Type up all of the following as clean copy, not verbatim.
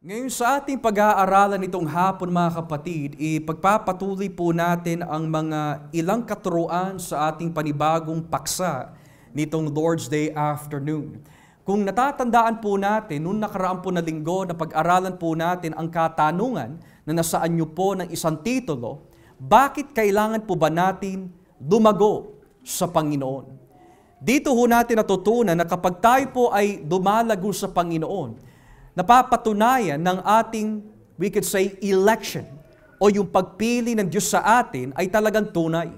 Ngayon sa ating pag-aaralan nitong hapon mga kapatid, ipagpapatuloy po natin ang mga ilang katuruan sa ating panibagong paksa nitong Lord's Day afternoon. Kung natatandaan po natin, noong nakaraan po na linggo na pag-aralan po natin ang katanungan na nasaan niyo po ng isang titulo, bakit kailangan po ba natin lumago sa Panginoon? Dito ho natin natutunan na kapag tayo po ay dumalago sa Panginoon, napapatunayan ng ating, we could say, election o yung pagpili ng Diyos sa atin ay talagang tunay.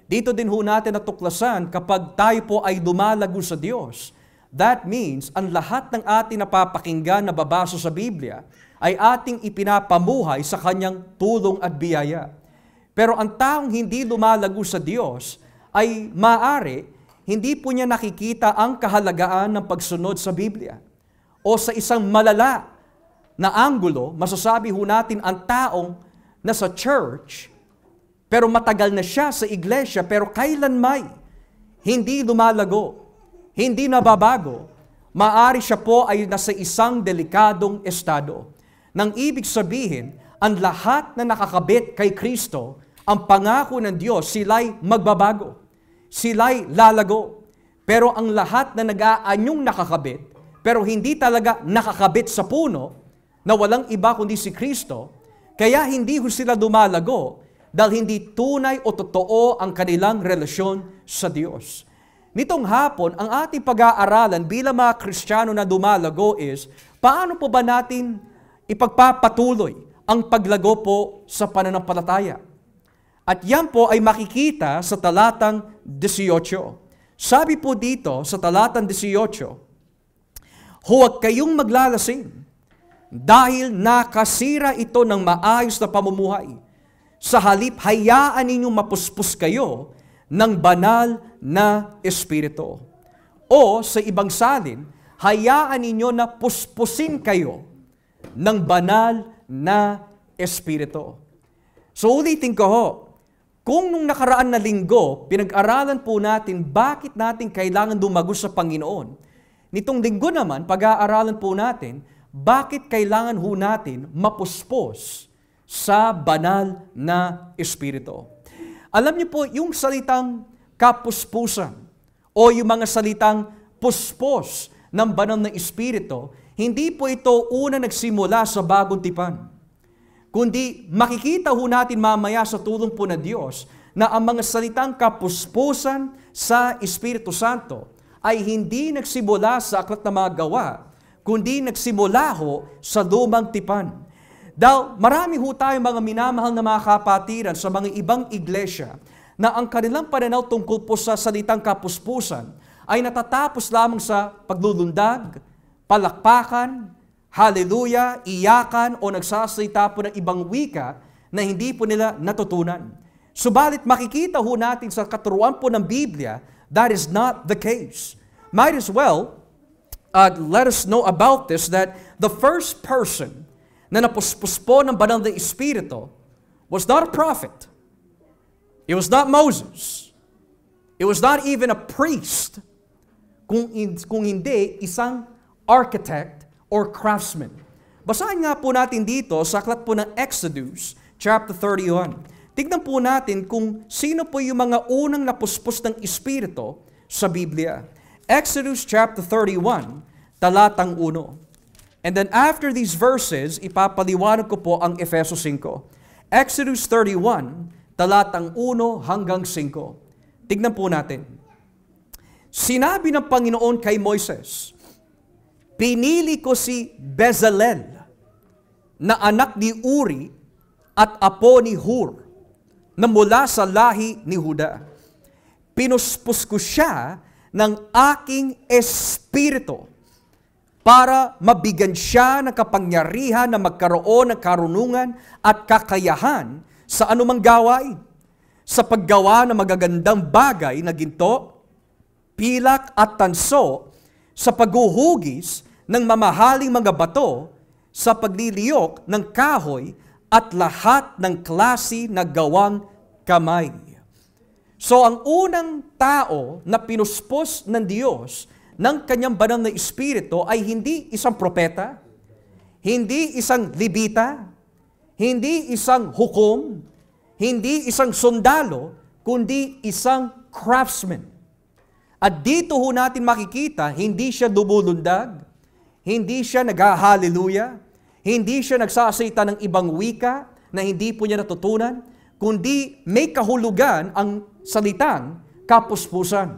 Dito din ho natin natuklasan kapag tayo po ay dumalago sa Diyos, that means ang lahat ng ating napapakinggan na babasa sa Biblia ay ating ipinapamuhay sa Kanyang tulong at biyaya. Pero ang taong hindi lumalago sa Diyos ay maaari hindi po niya nakikita ang kahalagaan ng pagsunod sa Biblia. O sa isang malala na anggulo, masasabi ho natin ang taong nasa church, pero matagal na siya sa iglesia, pero kailanmay hindi lumalago, hindi nababago, maaari siya po ay nasa isang delikadong estado. Nang ibig sabihin, ang lahat na nakakabit kay Kristo, ang pangako ng Diyos, sila'y magbabago, sila'y lalago. Pero ang lahat na nag-aanyong nakakabit, pero hindi talaga nakakabit sa puno na walang iba kundi si Kristo, kaya hindi ho sila dumalago dahil hindi tunay o totoo ang kanilang relasyon sa Diyos. Nitong hapon, ang ating pag-aaralan bilang mga Kristiyano na dumalago is, paano po ba natin ipagpapatuloy ang paglago po sa pananampalataya? At yan po ay makikita sa talatang 18. Sabi po dito sa talatang 18, huwag kayong maglalasing dahil nakasira ito ng maayos na pamumuhay. Sa halip, hayaan ninyong mapuspos kayo ng banal na espiritu. O sa ibang salin, hayaan ninyo na puspusin kayo ng banal na espiritu. So ulitin ko ho, kung nung nakaraan na linggo, pinag-aralan po natin bakit natin kailangan dumago sa Panginoon. Nitong linggo naman, pag-aaralan po natin, bakit kailangan ho natin mapuspos sa banal na espiritu. Alam niyo po, yung salitang kapuspusan o yung mga salitang puspos ng banal na espiritu, hindi po ito una nagsimula sa bagong tipan. Kundi makikita ho natin mamaya sa tulong po na Diyos na ang mga salitang kapuspusan sa Espiritu Santo ay hindi nagsimula sa Aklat ng Mga Gawa, kundi nagsimula ho sa lumang tipan. Dahil marami ho tayong mga minamahal na mga kapatiran sa mga ibang iglesia na ang kanilang pananaw tungkol po sa salitang kapuspusan ay natatapos lamang sa paglulundag, palakpakan, hallelujah, iyakan o nagsasalita po ng ibang wika na hindi po nila natutunan. Subalit makikita ho natin sa katuruan po ng Biblia, that is not the case. Might as well let us know about this, that the first person na napuspos po ng banal na espiritu was not a prophet. It was not Moses. It was not even a priest. Kung hindi, isang architect or craftsman. Basahin nga po natin dito sa aklat po ng Exodus, chapter 31. Tignan po natin kung sino po yung mga unang napuspos ng espiritu sa Biblia. Exodus chapter 31, talatang 1. And then after these verses, ipapaliwanag ko po ang Efeso 5. Exodus 31, talatang 1 hanggang 5. Tignan po natin. Sinabi ng Panginoon kay Moises, pinili ko si Bezalel na anak ni Uri at apo ni Hur, na mula sa lahi ni Huda. Pinuspos ko siya ng aking espiritu para mabigyan siya ng kapangyarihan na magkaroon ng karunungan at kakayahan sa anumang gawain, sa paggawa ng magagandang bagay na ginto, pilak at tanso, sa paghuhugis ng mamahaling mga bato, sa pagliliyok ng kahoy, at lahat ng klase na gawang kamay. So ang unang tao na pinuspos ng Diyos ng kanyang banal na espiritu ay hindi isang propeta, Hindi isang Levita, hindi isang hukom, hindi isang sundalo, kundi isang craftsman. At dito ho natin makikita, hindi siya dumulundag, hindi siya nag-hallelujah, hindi siya nagsasalita ng ibang wika na hindi po niya natutunan, kundi may kahulugan ang salitang kapuspusan.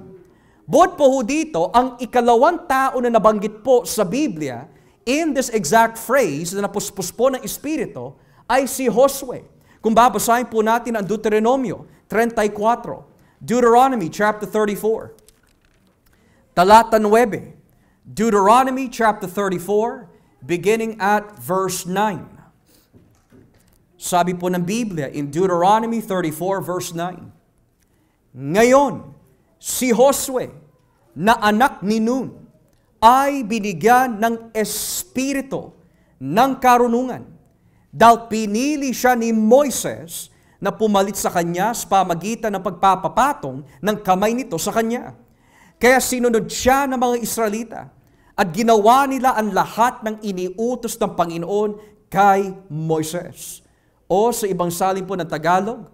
Bukod po ho dito, ang ikalawang tao na nabanggit po sa Biblia in this exact phrase na napuspos po ng Espiritu ay si Josue. Kung babasahin po natin ang Deuteronomio 34, Deuteronomy chapter 34, talata 9, Deuteronomy chapter 34, beginning at verse 9. Sabi po ng Biblia in Deuteronomy 34 verse 9, ngayon, si Josue na anak ni Nun ay binigyan ng espiritu ng karunungan dahil pinili siya ni Moises na pumalit sa kanya sa pamagitan ng pagpapapatong ng kamay nito sa kanya. Kaya sinunod siya ng mga Israelita at ginawa nila ang lahat ng iniutos ng Panginoon kay Moises. O sa ibang salin po ng Tagalog,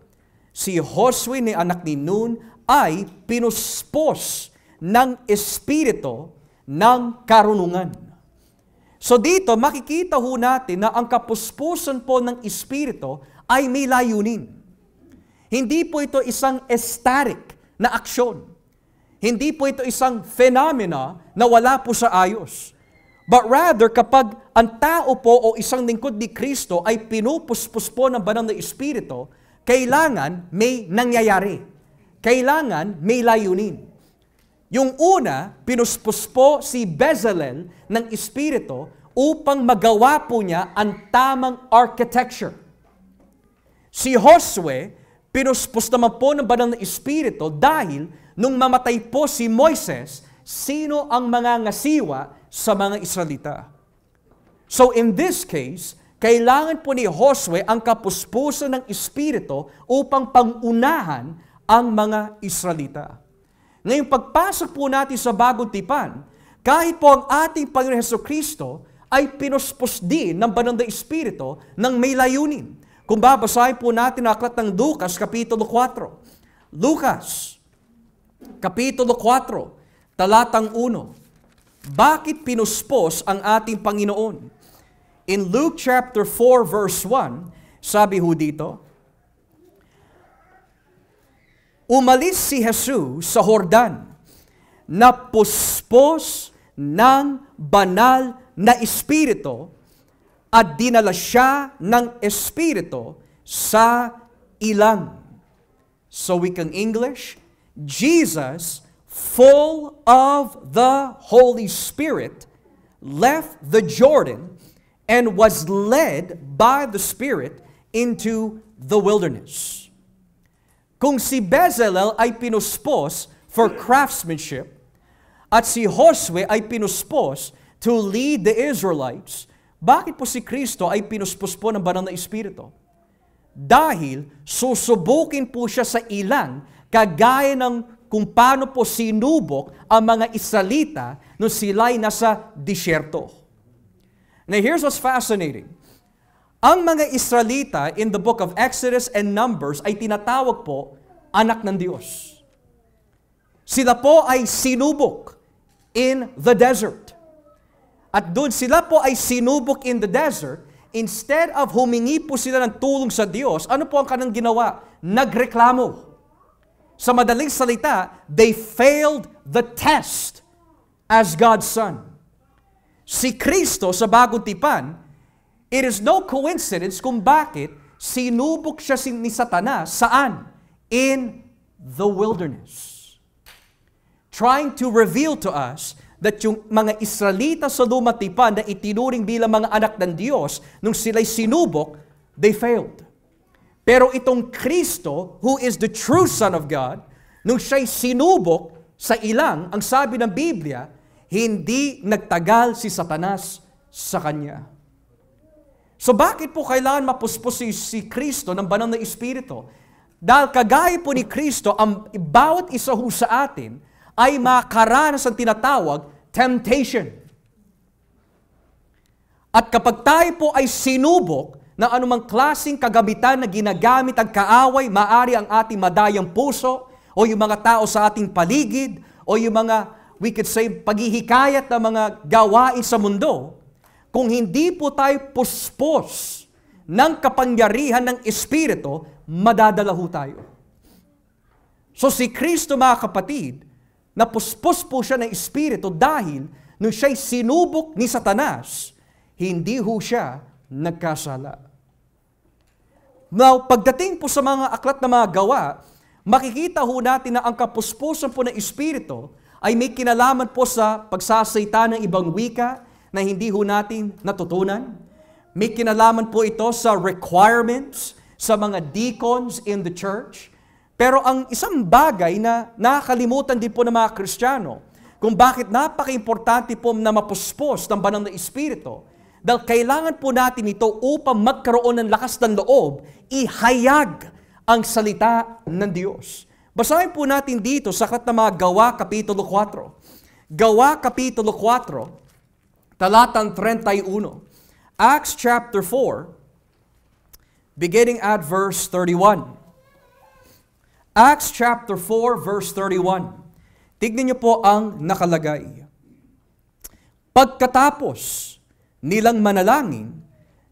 si Josue ni anak ni Nun ay pinuspos ng espiritu ng karunungan. So dito, makikita ho natin na ang kapuspusan po ng espiritu ay may layunin. Hindi po ito isang static na aksyon. Hindi po ito isang phenomena na wala po sa ayos. But rather, kapag ang tao po o isang lingkod ni Kristo ay pinupuspos po ng banal na espiritu, kailangan may nangyayari. Kailangan may layunin. Yung una, pinuspos po si Bezalel ng espiritu upang magawa po niya ang tamang architecture. Si Josue, pinuspos naman po ng banal na espiritu dahil nung mamatay po si Moises, sino ang mga ngasiwa sa mga Israelita? So in this case, kailangan po ni Josue ang kapuspusan ng espiritu upang pangunahan ang mga Israelita. Ngayong pagpasok po natin sa Bagong Tipan, kahit po ang ating Panginoon Hesukristo ay pinuspos din ng banal na espiritu ng may layunin. Kung babasahin po natin ang aklat ng Lucas, Kapitulo 4. Lucas, Kapitulo 4, talatang 1. Bakit pinuspos ang ating Panginoon? In Luke chapter 4, verse 1, sabi ho dito, umalis si Jesus sa Jordan, na puspos ng banal na espiritu at dinala siya ng espiritu sa ilang. So wikang English, Jesus, full of the Holy Spirit, left the Jordan and was led by the Spirit into the wilderness. Kung si Bezalel ay pinuspos for craftsmanship at si Josue ay pinuspos to lead the Israelites, bakit po si Kristo ay pinuspos po ng banal na espiritu? Dahil susubukin po siya sa ilang kagaya ng kung paano po sinubok ang mga Israelita nung sila'y nasa disyerto. Now here's what's fascinating. Ang mga Israelita in the book of Exodus and Numbers ay tinatawag po anak ng Diyos. Sila po ay sinubok in the desert. At doon sila po ay sinubok in the desert, instead of humingi po sila ng tulong sa Diyos, ano po ang kanang ginawa? Nagreklamo. Sa madaling salita, they failed the test as God's Son. Si Kristo sa Bagong Tipan, it is no coincidence kung bakit sinubok siya ni Satanas. Saan? In the wilderness. Trying to reveal to us that yung mga Israelita sa Lumang Tipan na itinuring bilang mga anak ng Diyos, nung sila'y sinubok, they failed. Pero itong Kristo, who is the true Son of God, nung siya'y sinubok sa ilang, ang sabi ng Biblia, hindi nagtagal si Satanas sa kanya. So bakit po kailangan mapuspos si Kristo ng banal na espiritu? Dahil kagaya po ni Kristo, ang bawat isa ho sa atin ay makaranas ang tinatawag temptation. At kapag tayo po ay sinubok ng anumang klaseng kagamitan na ginagamit ang kaaway, maari ang ating madayang puso, o yung mga tao sa ating paligid, o yung mga, we could say, paghihikayat ng mga gawain sa mundo, kung hindi po tayo puspos ng kapangyarihan ng Espiritu, madadala ho tayo. So si Kristo, mga kapatid, napuspos po siya ng Espiritu dahil nung siya'y sinubok ni Satanas, hindi ho siya nagkasala. Now, pagdating po sa mga aklat na mga gawa, makikita ho natin na ang kapuspusan po ng Espiritu ay may kinalaman po sa pagsasalita ng ibang wika na hindi ho natin natutunan. May kinalaman po ito sa requirements sa mga deacons in the church. Pero ang isang bagay na nakakalimutan din po ng mga Kristiyano, kung bakit napaka-importante po na mapuspos ng banal na Espiritu, dahil kailangan po natin ito upang magkaroon ng lakas ng loob, ihayag ang salita ng Diyos. Basahin po natin dito sa aklat ng mga Gawa, Kapitulo 4. Gawa, Kapitulo 4, talatang 31. Acts chapter 4, beginning at verse 31. Acts chapter 4, verse 31. Tignan niyo po ang nakalagay. Pagkatapos nilang manalangin,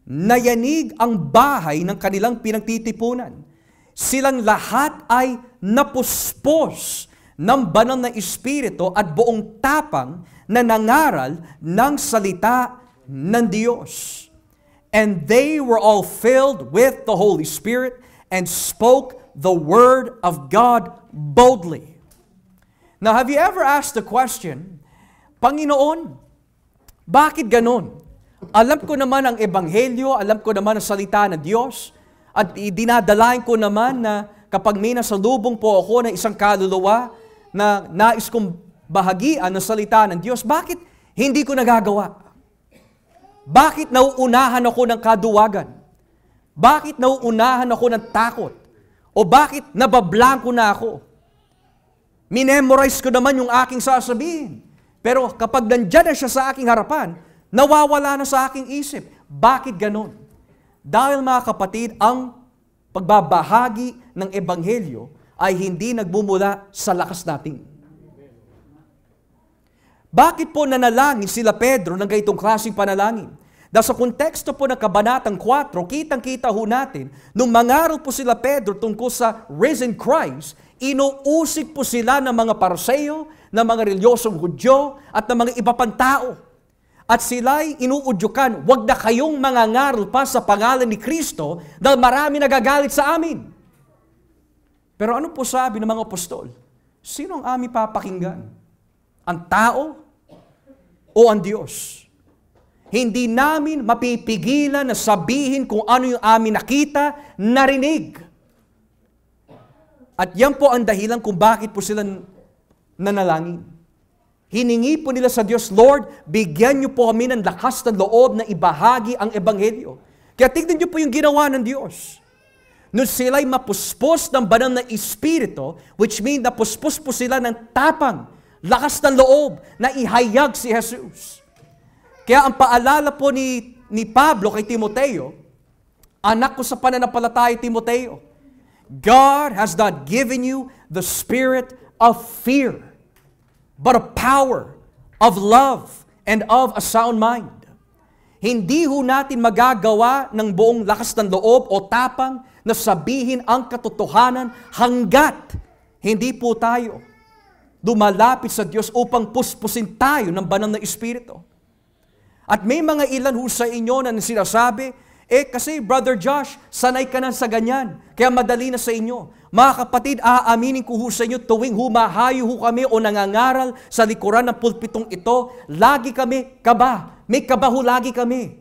nayanig ang bahay ng kanilang pinagtitipunan. Silang lahat ay napuspos ng banal na Espiritu at buong tapang na nangaral ng salita ng Diyos. And they were all filled with the Holy Spirit and spoke the word of God boldly. Now, have you ever asked the question, Panginoon, bakit ganon? Alam ko naman ang Ebanghelyo, alam ko naman ang salita ng Diyos, at dinadalain ko naman na kapag may nasalubong po ako ng isang kaluluwa na nais kong bahagian ng salita ng Diyos, bakit hindi ko nagagawa? Bakit nauunahan ako ng kaduwagan? Bakit nauunahan ako ng takot? O bakit nabablanko na ako? Minemorize ko naman yung aking sasabihin. Pero kapag nandyan na siya sa aking harapan, nawawala na sa aking isip. Bakit ganon? Dahil mga kapatid, ang pagbabahagi ng Ebanghelyo ay hindi nagbumula sa lakas natin. Bakit po nanalangin sila Pedro ng ganitong klaseng panalangin? Dahil sa konteksto po ng Kabanatang 4, kitang-kita ho natin, nung mangaral po sila Pedro tungkol sa risen Christ, inuusig po sila ng mga Pariseo, ng mga reliyosong Hudyo, at ng mga iba pang tao. At sila'y inuudyukan, huwag na kayong mangangaral pa sa pangalan ni Kristo dahil marami nagagalit sa amin. Pero ano po sabi ng mga apostol? Sino ang aming papakinggan? Ang tao o ang Diyos? Hindi namin mapipigilan na sabihin kung ano yung amin nakita, narinig. At yan po ang dahilan kung bakit po sila nanalangin. Hiningi po nila sa Diyos, Lord, bigyan niyo po kami ng lakas ng loob na ibahagi ang Ebanghelyo. Kaya tignan niyo po yung ginawa ng Diyos. Nung sila'y mapuspos ng banal na Espiritu, which means napuspos po sila ng tapang, lakas ng loob na ihayag si Jesus. Kaya ang paalala po ni Pablo kay Timoteo, anak ko sa pananampalataya, Timoteo, God has not given you the spirit of fear, but of power, of love, and of a sound mind. Hindi ho natin magagawa ng buong lakas ng loob o tapang na sabihin ang katotohanan hanggat hindi po tayo dumalapit sa Diyos upang puspusin tayo ng banal na Espiritu. At may mga ilan ho sa inyo na sinasabi, kasi Brother Josh, sanay ka na sa ganyan, kaya madali na sa inyo. Mga kapatid, aaminin ko ho sa inyo, tuwing humahayo ho kami o nangangaral sa likuran ng pulpitong ito, lagi kami kaba. May kaba ho lagi kami.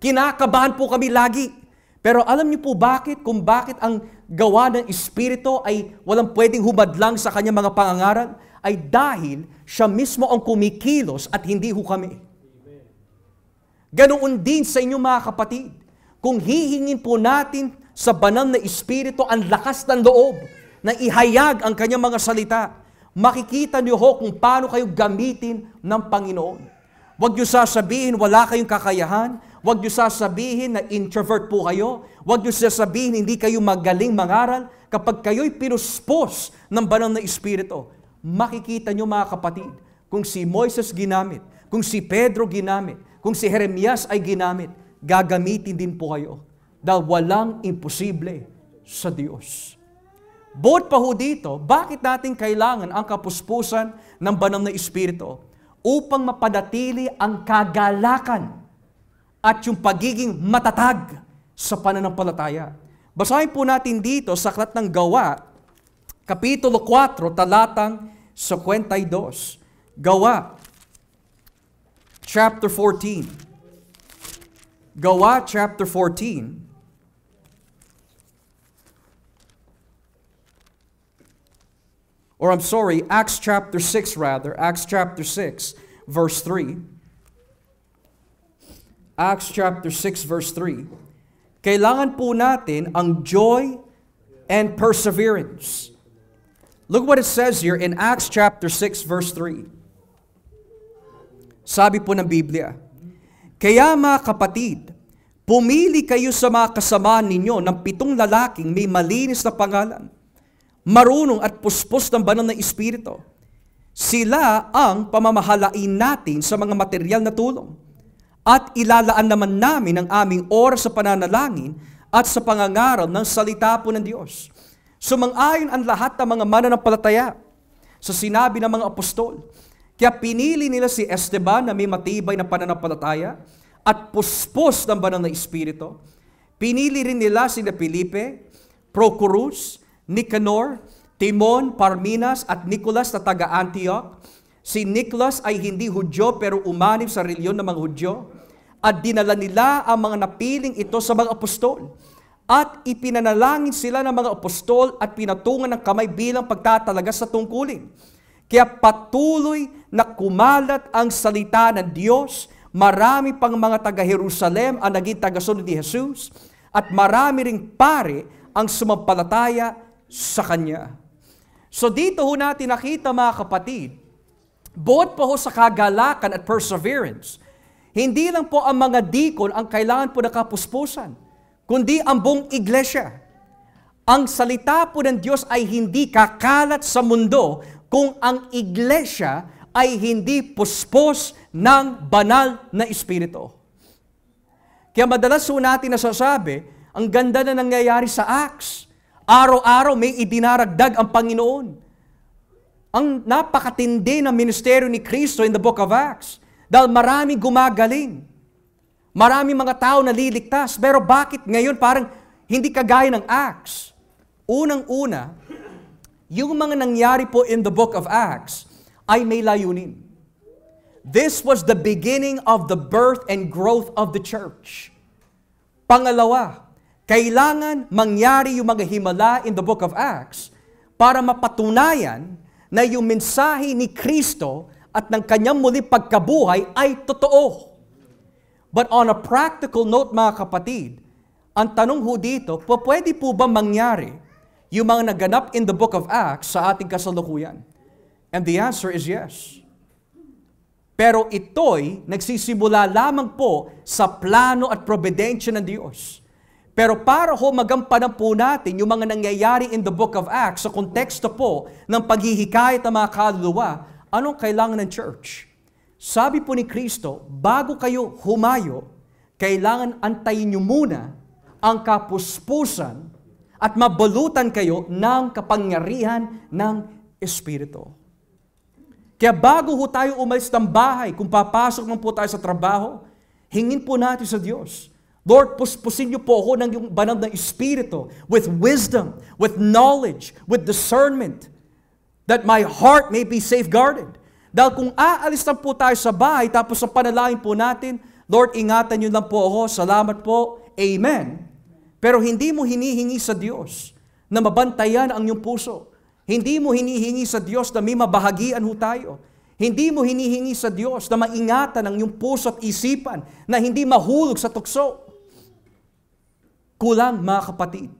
Kinakabahan po kami lagi. Pero alam niyo po bakit? Kung bakit ang gawa ng Espiritu ay walang pwedeng humadlang sa kanyang mga pangangaral, ay dahil siya mismo ang kumikilos at hindi ho kami. Ganoon din sa inyo mga kapatid. Kung hihingin po natin sa banal na Espiritu ang lakas ng loob na ihayag ang kanyang mga salita, makikita niyo ho kung paano kayo gamitin ng Panginoon. Huwag niyo sasabihin wala kayong kakayahan, Huwag niyo sasabihin na introvert po kayo. Huwag niyo sasabihin hindi kayo magaling mangaral. Kapag kayo'y pinuspos ng banal na Espiritu, makikita niyo mga kapatid, kung si Moises ginamit, kung si Pedro ginamit, kung si Jeremias ay ginamit, gagamitin din po kayo. Dahil walang imposible sa Diyos. Bukod pa ho dito, bakit natin kailangan ang kapuspusan ng banal na Espiritu? Upang mapanatili ang kagalakan at yung pagiging matatag sa pananampalataya. Basahin po natin dito sa Aklat ng Gawa, Kapitulo 4, talatang 52. Gawa, chapter 14. Gawa, chapter 14. Or I'm sorry, Acts chapter 6 rather. Acts chapter 6, verse 3. Acts chapter 6, verse 3. Kailangan po natin ang joy and perseverance. Look what it says here in Acts chapter 6, verse 3. Sabi po ng Biblia, kaya mga kapatid, pumili kayo sa mga kasama ninyo ng 7 lalaking may malinis na pangalan, marunong at puspos ng banal na Espiritu. Sila ang pamamahalain natin sa mga material na tulong. At ilalaan naman namin ang aming oras sa pananalangin at sa pangangaral ng salita po ng Diyos. Sumang-ayon ang lahat ng mga mananampalataya sa sinabi ng mga apostol. Kaya pinili nila si Esteban na may matibay na pananampalataya at puspos ng banal na Espiritu. Pinili rin nila sina Felipe, Prochorus, Nicanor, Timon, Parmenas at Nicolas na taga-Antioch. Si Nicolas ay hindi Hudyo pero umanib sa reliyon ng mga Hudyo. At dinala nila ang mga napiling ito sa mga apostol. At ipinanalangin sila ng mga apostol at pinatungan ng kamay bilang pagtatalaga sa tungkulin. Kaya patuloy na kumalat ang salita ng Diyos. Marami pang mga taga-Jerusalem ang naging tagasunod ni Jesus. At marami ring pare ang sumampalataya sa Kanya. So dito ho natin nakita mga kapatid, bukod pa ho sa kagalakan at perseverance, hindi lang po ang mga deacon ang kailangan po nakapuspusan, kundi ang buong iglesia. Ang salita po ng Diyos ay hindi kakalat sa mundo kung ang iglesia ay hindi puspos ng banal na Espiritu. Kaya madalas po natin nasasabi, ang ganda na nangyayari sa Acts. Araw-araw may idinaragdag ang Panginoon. Ang napakatindi ng ministeryo ni Kristo in the book of Acts. Dahil marami gumagaling. Marami mga tao naliligtas. Pero bakit ngayon parang hindi kagaya ng Acts? Unang-una, yung mga nangyari po in the book of Acts ay may layunin. This was the beginning of the birth and growth of the church. Pangalawa, kailangan mangyari yung mga himala in the book of Acts para mapatunayan na yung mensahe ni Kristo at ng kanyang muling pagkabuhay ay totoo. But on a practical note mga kapatid, ang tanong ho dito, pwede po ba mangyari yung mga naganap in the book of Acts sa ating kasalukuyan? And the answer is yes. Pero ito'y nagsisimula lamang po sa plano at probidensya ng Diyos. Pero para ho magampanan po natin yung mga nangyayari in the book of Acts sa konteksto po ng paghihikayat ng mga kaluluwa, anong kailangan ng church? Sabi po ni Kristo, bago kayo humayo, kailangan antayin nyo muna ang kapuspusan at mabalutan kayo ng kapangyarihan ng Espiritu. Kaya bago ho tayo umalis ng bahay, kung papasok man po tayo sa trabaho, hingin po natin sa Diyos, Lord, puspusin niyo po ako ng yung banal na Espiritu with wisdom, with knowledge, with discernment, that my heart may be safeguarded. Dahil kung aalis lang po tayo sa bahay, tapos sa panalangin po natin, Lord, ingatan niyo lang po ako, salamat po, Amen. Pero hindi mo hinihingi sa Diyos na mabantayan ang iyong puso. Hindi mo hinihingi sa Diyos na may mabahagian ho tayo. Hindi mo hinihingi sa Diyos na maingatan ang iyong puso at isipan na hindi mahulog sa tukso. Kulang mga kapatid.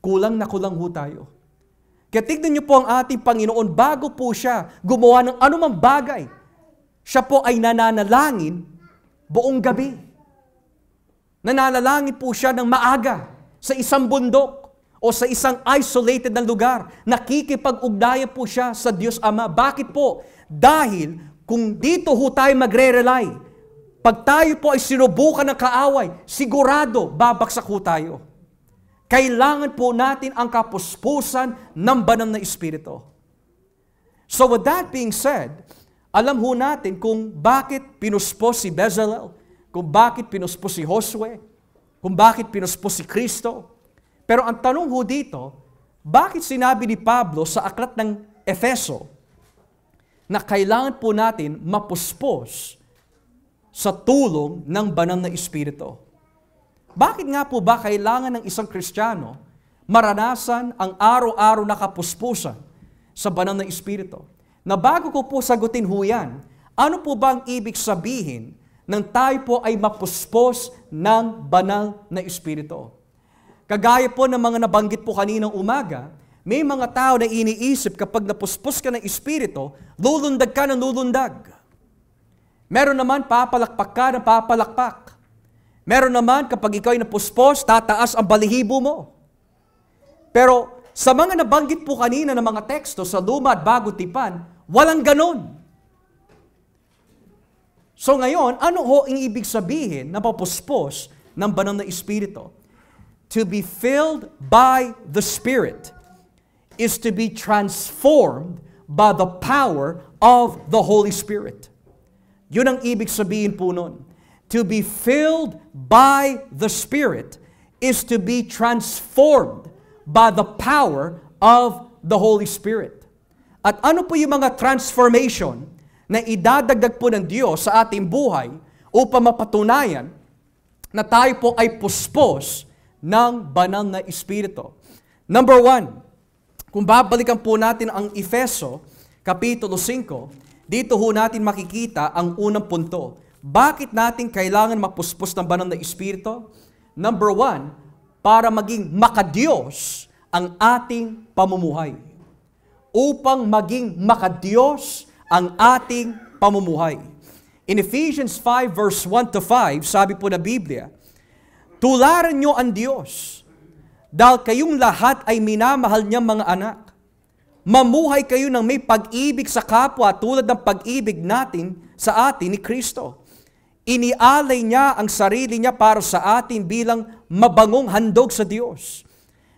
Kulang na kulang ho tayo. Kaya tignan niyo po ang ating Panginoon bago po siya gumawa ng anumang bagay. Siya po ay nananalangin buong gabi. Nananalangin po siya ng maaga sa isang bundok o sa isang isolated na lugar. Nakikipag-ugnayan po siya sa Diyos Ama. Bakit po? Dahil kung dito ho tayo magre-rely, pag tayo po ay sinubukan ng kaaway, sigurado babaksak ho tayo. Kailangan po natin ang kapuspusan ng banal na Espiritu. So with that being said, alam ho natin kung bakit pinuspos si Bezalel, kung bakit pinuspos si Josue, kung bakit pinuspos si Kristo. Pero ang tanong ho dito, bakit sinabi ni Pablo sa aklat ng Efeso na kailangan po natin mapuspos sa tulong ng banal na Espiritu? Bakit nga po ba kailangan ng isang Kristiyano maranasan ang araw-araw na kapuspusan sa banal na Espiritu? Na bago ko po sagutin ho yan, ano po ba ang ibig sabihin nang tayo po ay mapuspos ng banal na Espiritu? Kagaya po ng mga nabanggit po kaninang umaga, may mga tao na iniisip kapag napuspos ka ng Espiritu, lulundag ka ng lulundag. Meron naman papalakpak ka ng papalakpak. Meron naman kapag ikaw ay napuspos, tataas ang balihibo mo. Pero sa mga nabanggit po kanina ng mga teksto sa Luma at Bagong Tipan, walang ganon. So ngayon, ano ho ang ibig sabihin na mapuspos ng banal na Espiritu? To be filled by the Spirit is to be transformed by the power of the Holy Spirit. Yun ang ibig sabihin po nun. To be filled by the Spirit is to be transformed by the power of the Holy Spirit. At ano po yung mga transformation na idadagdag po ng Diyos sa ating buhay upang mapatunayan na tayo po ay puspos ng banal na Espiritu? Number 1, kung babalikan po natin ang Efeso, Kapitulo 5, dito ho natin makikita ang unang punto. Bakit natin kailangan mapuspos ng banal na Espiritu? Number 1, para maging makadiyos ang ating pamumuhay. Upang maging makadiyos ang ating pamumuhay. In Ephesians 5 verse 1 to 5, sabi po na Biblia, tularan nyo ang Diyos, dahil kayong lahat ay minamahal niyang mga anak. Mamuhay kayo ng may pag-ibig sa kapwa tulad ng pag-ibig natin sa atin ni Kristo. Inialay niya ang sarili niya para sa atin bilang mabangong handog sa Diyos.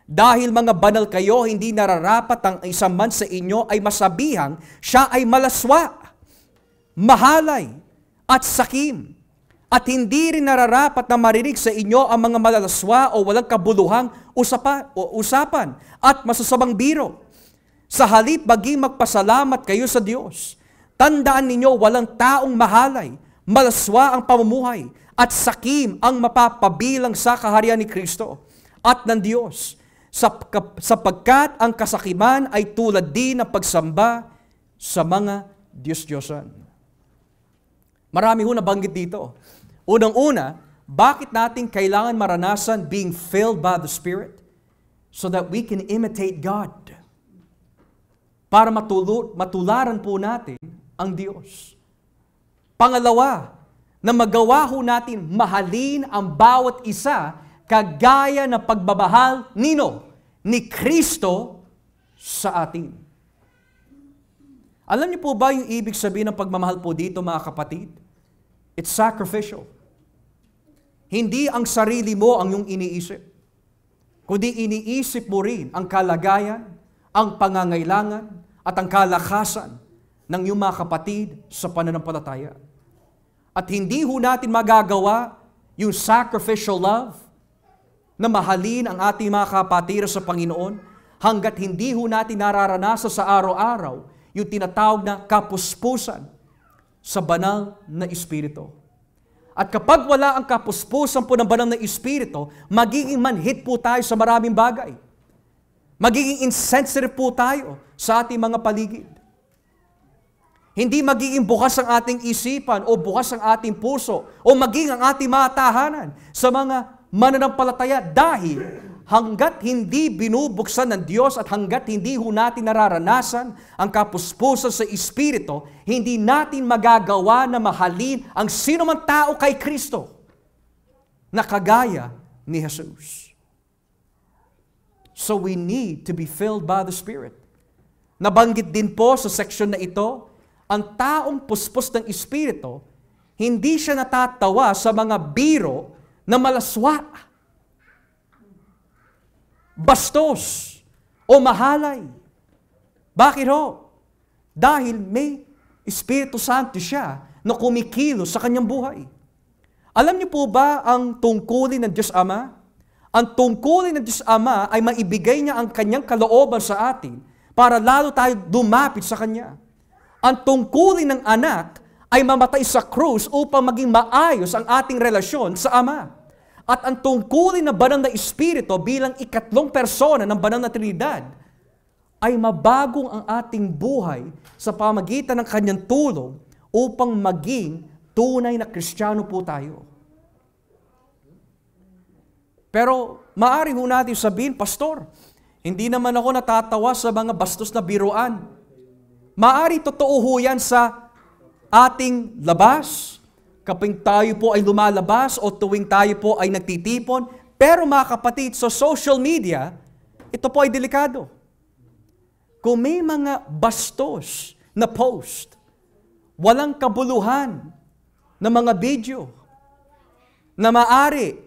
Dahil mga banal kayo, hindi nararapat ang isang man sa inyo ay masabihang siya ay malaswa, mahalay, at sakim. At hindi rin nararapat na marinig sa inyo ang mga malalaswa o walang kabuluhang usapan at masasamang biro. Sa halip, maging magpasalamat kayo sa Diyos. Tandaan ninyo, walang taong mahalay, malaswa ang pamumuhay, at sakim ang mapapabilang sa kaharian ni Kristo at ng Diyos. Sapagkat ang kasakiman ay tulad din ng pagsamba sa mga Diyos-Diyosan. Marami ho nabanggit dito. Unang-una, bakit natin kailangan maranasan being filled by the Spirit? So that we can imitate God. Para matularan po natin ang Diyos. Pangalawa, na magawa ho natin mahalin ang bawat isa kagaya ng pagmamahal ni Kristo sa atin. Alam niyo po ba yung ibig sabihin ng pagmamahal po dito, mga kapatid? It's sacrificial. Hindi ang sarili mo ang iyong iniisip, kundi iniisip mo rin ang kalagayan, ang pangangailangan, at ang kalakasan ng iyong mga kapatid sa pananampalataya. At hindi ho natin magagawa yung sacrificial love na mahalin ang ating mga kapatid sa Panginoon hanggat hindi ho natin nararanasan sa araw-araw yung tinatawag na kapuspusan sa banal na Espiritu. At kapag wala ang kapuspusan po ng banal na Espiritu, magiging manhid po tayo sa maraming bagay. Magiging insensitive po tayo sa ating mga paligid. Hindi magiging bukas ang ating isipan o bukas ang ating puso o maging ang ating mga tahanan sa mga mananampalataya dahil hanggat hindi binubuksan ng Diyos at hanggat hindi ho natin nararanasan ang kapuspusan sa Espiritu, hindi natin magagawa na mahalin ang sino man tao kay Kristo. na kagaya ni Jesus. So we need to be filled by the Spirit. Nabanggit din po sa section na ito, ang taong puspos ng Espiritu, hindi siya natatawa sa mga biro na malaswa, bastos, o mahalay. Bakit ho? Dahil may Espiritu Santo siya na kumikilos sa kanyang buhay. Alam niyo po ba ang tungkulin ng Diyos Ama? Ang tungkulin ng Diyos Ama ay maibigay niya ang kanyang kalooban sa atin para lalo tayo dumapit sa Kanya. Ang tungkulin ng anak ay mamatay sa krus upang maging maayos ang ating relasyon sa Ama. At ang tungkulin ng banal na Espiritu bilang ikatlong persona ng banal na Trinidad ay mabagong ang ating buhay sa pamagitan ng Kanyang tulong upang maging tunay na Kristiyano po tayo. Pero maaari ho natin sabihin, Pastor, hindi naman ako natatawa sa mga bastos na biruan. Maaari totoo ho yan sa ating labas, kapag tayo po ay lumalabas o tuwing tayo po ay nagtitipon. Pero mga kapatid, sa social media, ito po ay delikado. Kung may mga bastos na post, walang kabuluhan na mga video na maaari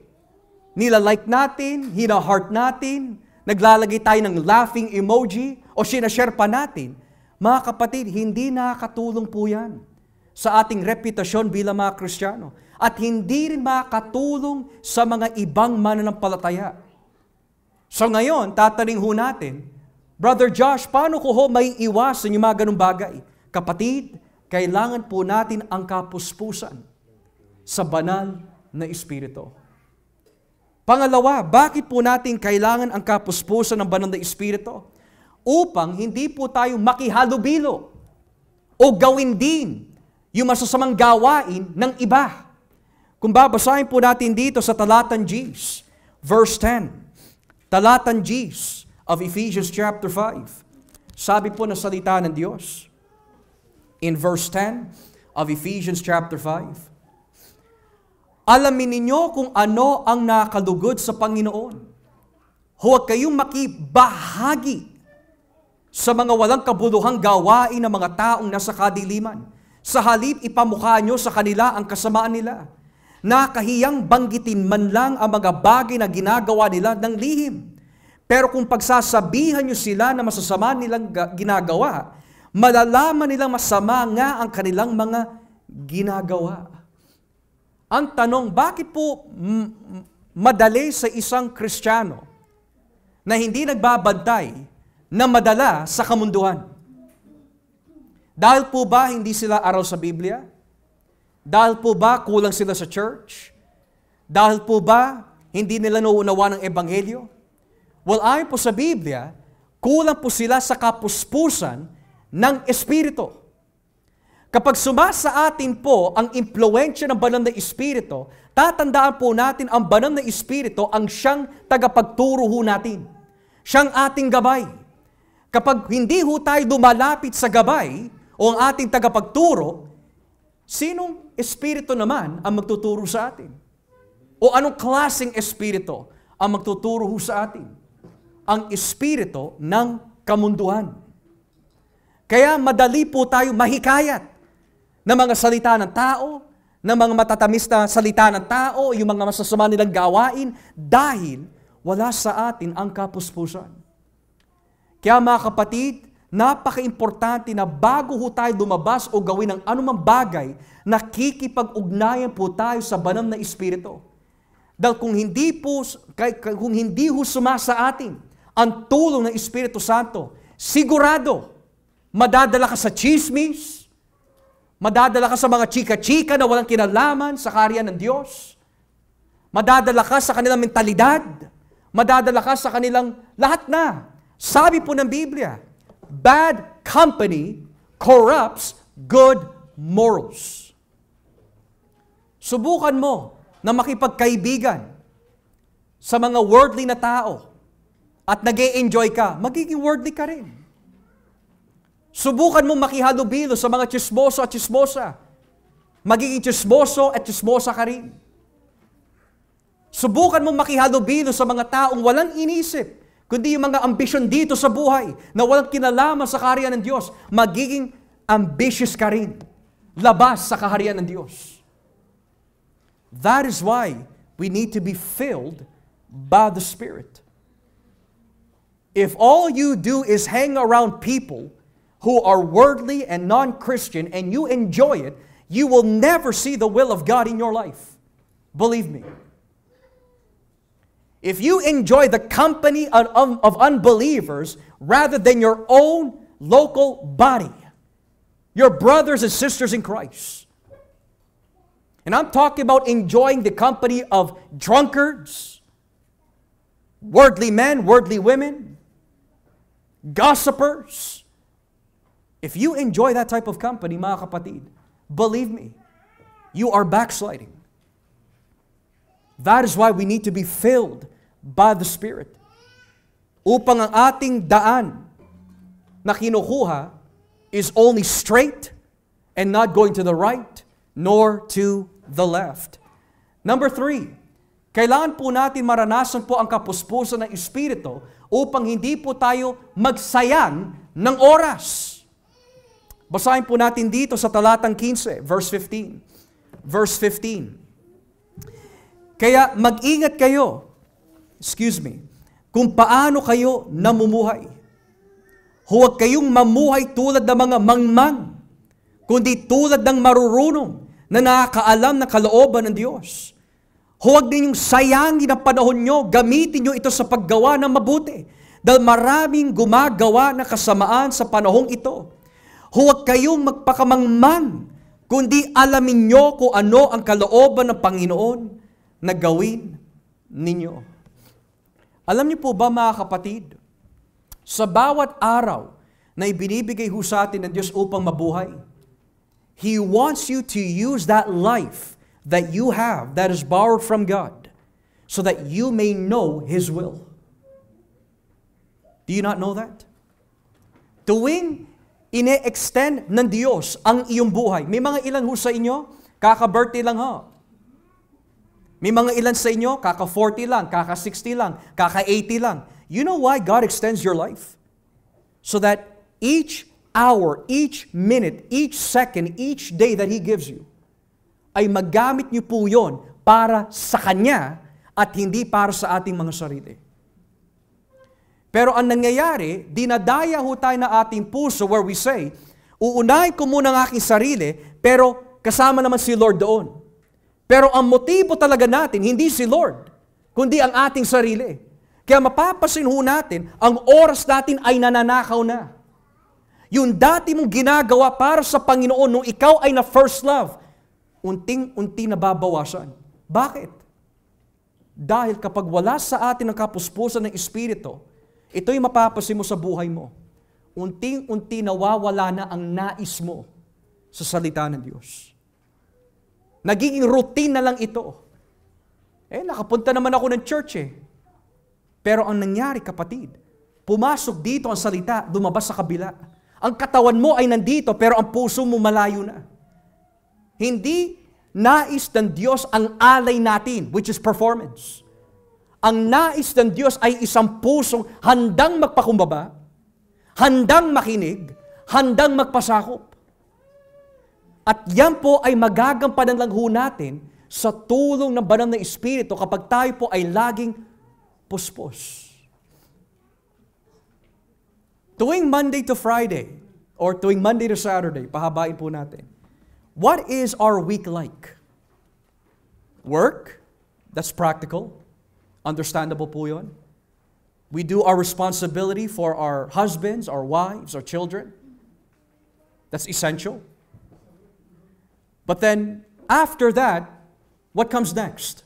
nila-like natin, hina-heart natin, naglalagay tayo ng laughing emoji o sinashare pa natin, mga kapatid, hindi nakakatulong po yan sa ating reputasyon bilang mga Kristiyano. At hindi rin makakatulong sa mga ibang mananampalataya. So ngayon, tataning ho natin, Brother Josh, paano ko ho may iwasan yung mga ganung bagay? Kapatid, kailangan po natin ang kapuspusan sa banal na Espiritu. Pangalawa, bakit po natin kailangan ang kapuspusan ng banal na Espiritu? Upang hindi po tayo makihalubilo o gawin din yung masasamang gawain ng iba. Kung babasahin po natin dito sa Talatan Gs, verse 10, Talatan Gs of Ephesians chapter 5, sabi po ng salita ng Diyos, in verse 10 of Ephesians chapter 5, alamin ninyo kung ano ang nakalugod sa Panginoon. Huwag kayong makibahagi sa mga walang kabuluhang gawain ng mga taong nasa kadiliman. Sa halip, ipamukha nyo sa kanila ang kasamaan nila. Nakahiyang banggitin man lang ang mga bagay na ginagawa nila ng lihim. Pero kung pagsasabihan nyo sila na masasama nilang ginagawa, malalaman nilang masama nga ang kanilang mga ginagawa. Ang tanong, bakit po madali sa isang Kristiyano na hindi nagbabantay na madala sa kamunduhan? Dahil po ba hindi sila aral sa Biblia? Dahil po ba kulang sila sa church? Dahil po ba hindi nila nauunawa ng Ebanghelyo? Well, ayon po sa Biblia, kulang po sila sa kapuspusan ng Espiritu. Kapag sumasa atin po ang impluensya ng banal na Espiritu, tatandaan po natin ang banal na Espiritu ang siyang tagapagturo ho natin. Siyang ating gabay. Kapag hindi ho tayo dumalapit sa gabay o ang ating tagapagturo, sinong Espiritu naman ang magtuturo sa atin? O anong klaseng Espiritu ang magtuturo ho sa atin? Ang Espiritu ng kamunduhan. Kaya madali po tayo mahikayat ng mga salita ng tao, ng mga matatamis na salita ng tao, yung mga masasama nilang gawain, dahil wala sa atin ang kapuspusan. Kaya mga kapatid, napaka-importante na bago ho tayo lumabas o gawin ang anumang bagay, nakikipag-ugnayan po tayo sa banal na Espiritu. Dahil kung hindi ho sumasa atin ang tulong ng Espiritu Santo, sigurado, madadala ka sa chismis, madadala ka sa mga chika-chika na walang kinalaman sa kaharian ng Diyos, madadala ka sa kanilang mentalidad, madadala ka sa kanilang lahat na. Sabi po ng Biblia, bad company corrupts good morals. Subukan mo na makipagkaibigan sa mga worldly na tao at nag-e-enjoy ka, magiging worldly ka rin. Subukan mo makihalubilo sa mga chismoso at chismosa, magiging chismoso at chismosa ka rin. Subukan mo makihalubilo sa mga taong walang inisip, kundi yung mga ambisyon dito sa buhay na walang kinalaman sa kaharian ng Diyos. Magiging ambitious ka rin, labas sa kaharian ng Diyos. That is why we need to be filled by the Spirit. If all you do is hang around people who are worldly and non-Christian and you enjoy it, you will never see the will of God in your life. Believe me. If you enjoy the company of unbelievers rather than your own local body, your brothers and sisters in Christ, and I'm talking about enjoying the company of drunkards, worldly men, worldly women, gossipers. If you enjoy that type of company, mga kapatid, believe me, you are backsliding. That is why we need to be filled by the Spirit. Upang ang ating daan na kinukuha is only straight and not going to the right nor to the left. Number 3, kailangan po natin maranasan po ang kapuspusan ng Espiritu upang hindi po tayo magsayang ng oras. Basahin po natin dito sa talatang 15, verse 15. Verse 15. Kaya mag-ingat kayo, kung paano kayo namumuhay. Huwag kayong mamuhay tulad ng mga mangmang, kundi tulad ng marurunong na nakakaalam ng kalooban ng Diyos. Huwag ninyong sayangin ang panahon nyo, gamitin nyo ito sa paggawa ng mabuti, dahil maraming gumagawa ng kasamaan sa panahong ito. Huwag kayong magpakamangmang, kundi alamin nyo kung ano ang kalooban ng Panginoon na gawin ninyo. Alam niyo po ba, mga kapatid, sa bawat araw na ibinibigay ho sa atin ng Diyos upang mabuhay, He wants you to use that life that you have that is borrowed from God so that you may know His will. Do you not know that? Tuwing ine-extend ng Diyos ang iyong buhay, may mga ilan ho sa inyo, kaka-birthday lang ho. May mga ilan sa inyo, kaka-40 lang, kaka-60 lang, kaka-80 lang. You know why God extends your life? So that each hour, each minute, each second, each day that He gives you, ay magamit niyo po yon para sa Kanya at hindi para sa ating mga sarili. Pero ang nangyayari, dinadaya ho tayo na ating puso where we say, uunahin ko muna ang aking sarili, pero kasama naman si Lord doon. Pero ang motibo talaga natin, hindi si Lord, kundi ang ating sarili. Kaya mapapasin ho natin, ang oras natin ay nananakaw na. Yung dati mong ginagawa para sa Panginoon nung ikaw ay na first love, unting-unti nababawasan. Bakit? Dahil kapag wala sa atin ang kapuspusan ng Espiritu, ito'y mapapasin mo sa buhay mo. Unting-unti nawawala na ang nais mo sa salita ng Diyos. Nagiging routine na lang ito. Nakapunta naman ako ng church Pero ang nangyari, kapatid, pumasok dito ang salita, lumabas sa kabila. Ang katawan mo ay nandito, pero ang puso mo malayo na. Hindi nais ng Diyos ang alay natin, which is performance. Ang nais ng Diyos ay isang pusong handang magpakumbaba, handang makinig, handang magpasakop. At yan po ay magagampanan lang ho natin sa tulong ng banal na Espiritu kapag tayo po ay laging puspos. Tuwing Monday to Friday, or tuwing Monday to Saturday, pahabain po natin. What is our week like? Work, that's practical. Understandable po yun. We do our responsibility for our husbands, our wives, our children. That's essential. But then, after that, what comes next?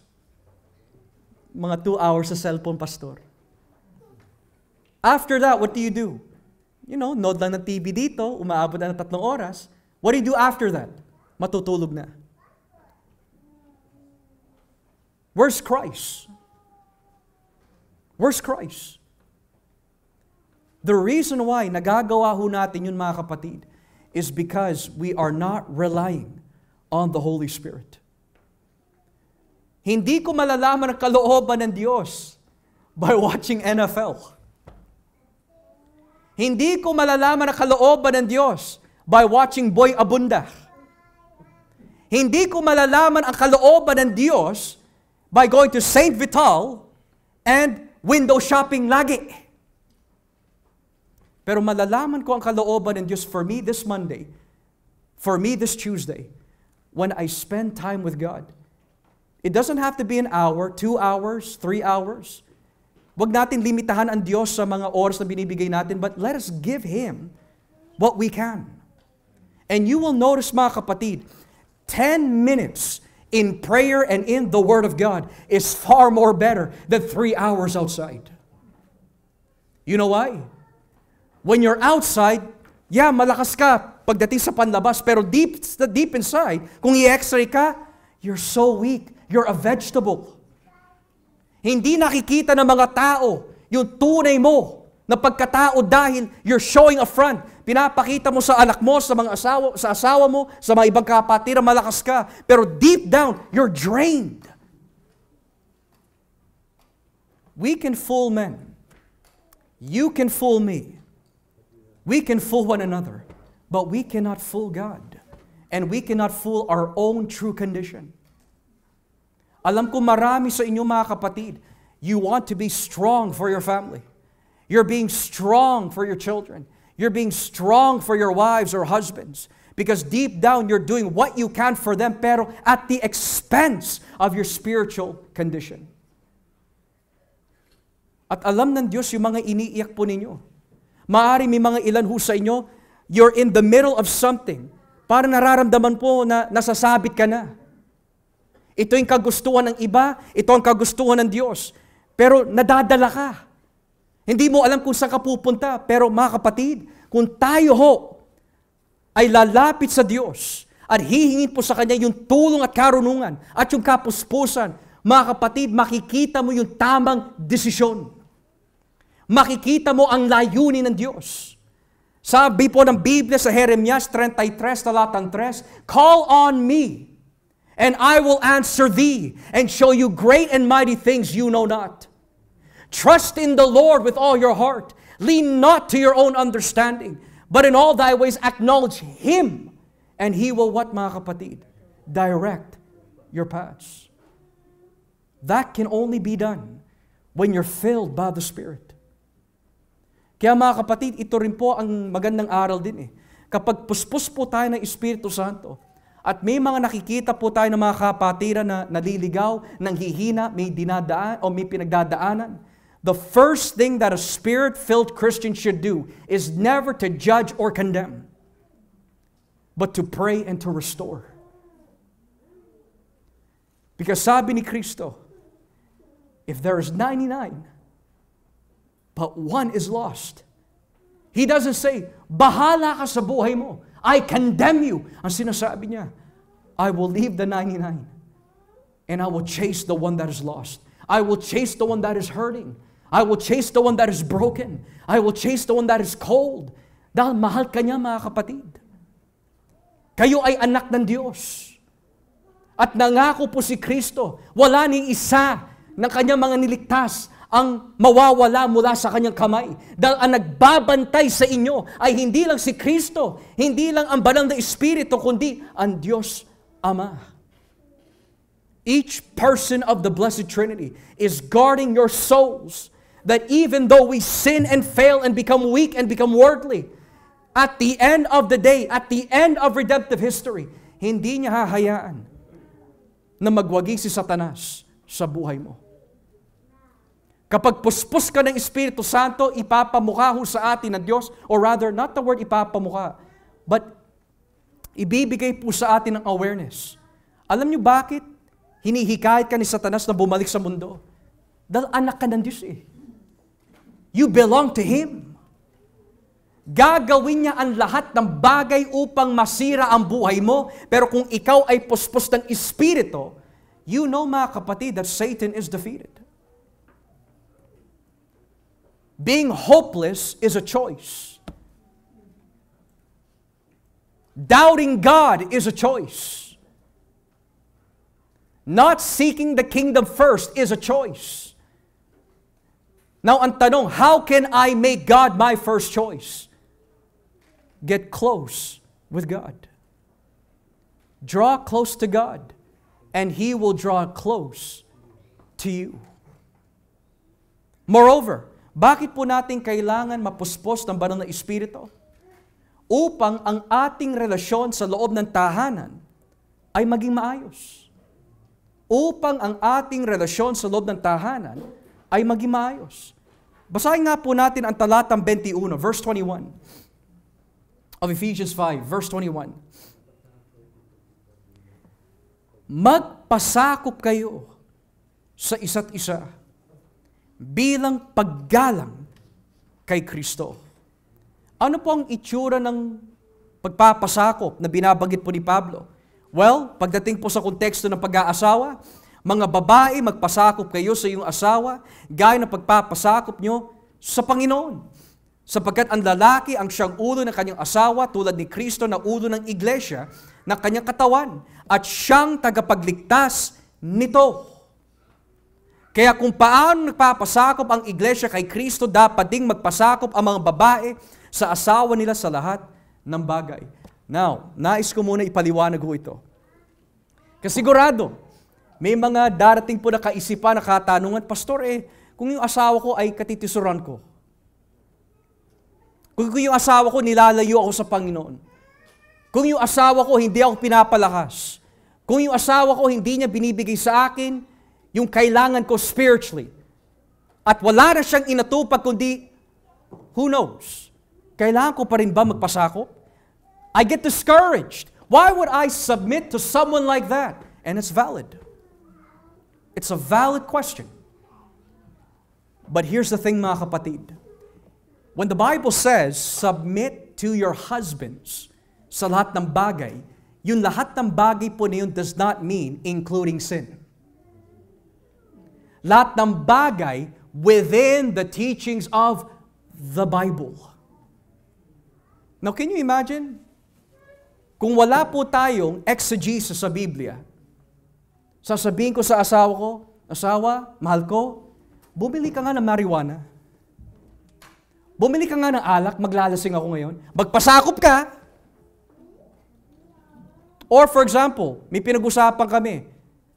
Mga 2 hours sa cellphone, pastor. After that, what do? Nod lang ng TV dito, umaabot na ng 3 oras. What do you do after that? Matutulog na. Where's Christ? Where's Christ? The reason why nagagawa ho natin yun, mga kapatid, is because we are not relying on the Holy Spirit. Hindi ko malalaman ang kalooban ng Diyos by watching NFL. Hindi ko malalaman ang kalooban ng Diyos by watching Boy Abunda. Hindi ko malalaman ang kalooban ng Diyos by going to St. Vital and window shopping lagi. Pero malalaman ko ang kalooban ng Diyos for me this Monday, for me this Tuesday, when I spend time with God. It doesn't have to be an hour, 2 hours, 3 hours. Huwag natin limitahan ang Diyos sa mga oras na binibigay natin, but let us give Him what we can. And you will notice, mga kapatid, 10 minutes in prayer and in the Word of God is far more better than 3 hours outside. You know why? When you're outside, yeah, malakas ka pagdating sa panlabas, pero deep inside, kung i-x-ray ka, you're so weak. You're a vegetable. Hindi nakikita ng mga tao yung tunay mo na pagkatao dahil you're showing a front. Pinapakita mo sa anak mo, sa asawa mo, sa mga ibang kapatid, malakas ka. Pero deep down, you're drained. We can fool men. You can fool me. We can fool one another. But we cannot fool God. And we cannot fool our own true condition. Alam ko marami sa inyo mga kapatid, you want to be strong for your family. You're being strong for your children. You're being strong for your wives or husbands. Because deep down, you're doing what you can for them, pero at the expense of your spiritual condition. At alam ng Diyos yung mga iniiyak po ninyo. Maari may mga ilan ho sa inyo, you're in the middle of something. Parang nararamdaman po na nasasabit ka na. Ito yung kagustuhan ng iba, ito ang kagustuhan ng Diyos. Pero nadadala ka. Hindi mo alam kung saan ka pupunta. Pero mga kapatid, kung tayo ho ay lalapit sa Diyos at hihingin po sa Kanya yung tulong at karunungan at yung kapuspusan, mga kapatid, makikita mo yung tamang desisyon. Makikita mo ang layunin ng Diyos. Sabi po ng Biblia sa Jeremias 33, talatang 3, "Call on me, and I will answer thee, and show you great and mighty things you know not. Trust in the Lord with all your heart. Lean not to your own understanding, but in all thy ways acknowledge Him, and He will," what mga kapatid? Direct your paths. That can only be done when you're filled by the Spirit. Kaya mga kapatid, ito rin po ang magandang aral din eh. Kapag puspos po tayo ng Espiritu Santo, at may mga nakikita po tayo ng mga kapatiran na naliligaw, nanghihina, may dinadaan o may pinagdadaanan. The first thing that a Spirit-filled Christian should do is never to judge or condemn, but to pray and to restore. Because sabi ni Kristo, if there is 99, but one is lost, He doesn't say, bahala ka sa buhay mo. I condemn you. Ang sinasabi niya, I will leave the 99 and I will chase the one that is lost. I will chase the one that is hurting. I will chase the one that is broken. I will chase the one that is cold. Dahil mahal ka niya, mga kapatid. Kayo ay anak ng Diyos. At nangako po si Kristo, wala ni isa ng kanyang mga niligtas ang mawawala mula sa kanyang kamay. Dahil ang nagbabantay sa inyo ay hindi lang si Kristo, hindi lang ang banal na Espiritu, kundi ang Diyos Ama. Each person of the Blessed Trinity is guarding your souls, that even though we sin and fail and become weak and become worldly, at the end of the day, at the end of redemptive history, hindi niya hahayaan na magwagi si Satanas sa buhay mo. Kapag puspos ka ng Espiritu Santo, ipapamukha ho sa atin ng Diyos, or rather, not the word ipapamukha, but ibibigay po sa atin ng awareness. Alam niyo bakit hinihikayat ka ni Satanas na bumalik sa mundo? Dahil anak ka ng Diyos eh. You belong to Him. Gagawin niya ang lahat ng bagay upang masira ang buhay mo, pero kung ikaw ay puspos ng Espiritu, you know mga kapatid that Satan is defeated. Being hopeless is a choice. Doubting God is a choice. Not seeking the kingdom first is a choice. Now, ang tanong, how can I make God my first choice? Get close with God. Draw close to God, and He will draw close to you. Moreover, bakit po natin kailangan mapuspos ng banal na Espiritu? Upang ang ating relasyon sa loob ng tahanan ay maging maayos. Upang ang ating relasyon sa loob ng tahanan ay maging maayos. Basahin nga po natin ang talatang 21, verse 21 of Ephesians 5, verse 21. Magpasakop kayo sa isa't isa bilang paggalang kay Kristo. Ano po ang itsura ng pagpapasakop na binabanggit po ni Pablo? Well, pagdating po sa konteksto ng pag-aasawa, mga babae, magpasakop kayo sa iyong asawa, gaya ng pagpapasakop nyo sa Panginoon. Sapagkat ang lalaki ang siyang ulo ng kanyang asawa, tulad ni Kristo na ulo ng iglesia, ng kanyang katawan, at siyang tagapagligtas nito. Kaya kung paano nagpapasakop ang iglesia kay Kristo, dapat ding magpasakop ang mga babae sa asawa nila sa lahat ng bagay. Now, nais ko muna ipaliwanag ko ito. Kasi sigurado, may mga darating po na kaisipan, na katanungan, Pastor, kung yung asawa ko ay katitisuran ko, kung yung asawa ko nilalayo ako sa Panginoon, kung yung asawa ko hindi ako pinapalakas, kung yung asawa ko hindi niya binibigay sa akin yung kailangan ko spiritually, at wala na siyang inatupag kundi, who knows, kailangan ko pa rin ba magpasakop? I get discouraged. Why would I submit to someone like that? And it's valid. It's a valid question. But here's the thing, mga kapatid. When the Bible says, submit to your husbands sa lahat ng bagay, yung lahat ng bagay po na yun does not mean including sin. Lahat ng bagay within the teachings of the Bible. Now, can you imagine? Kung wala po tayong exegesis sa Biblia, sasabihin ko sa asawa ko, asawa, mahal ko, bumili ka nga ng marijuana. Bumili ka nga ng alak, maglalasing ako ngayon. Magpasakop ka. Or for example, may pinag-usapan kami,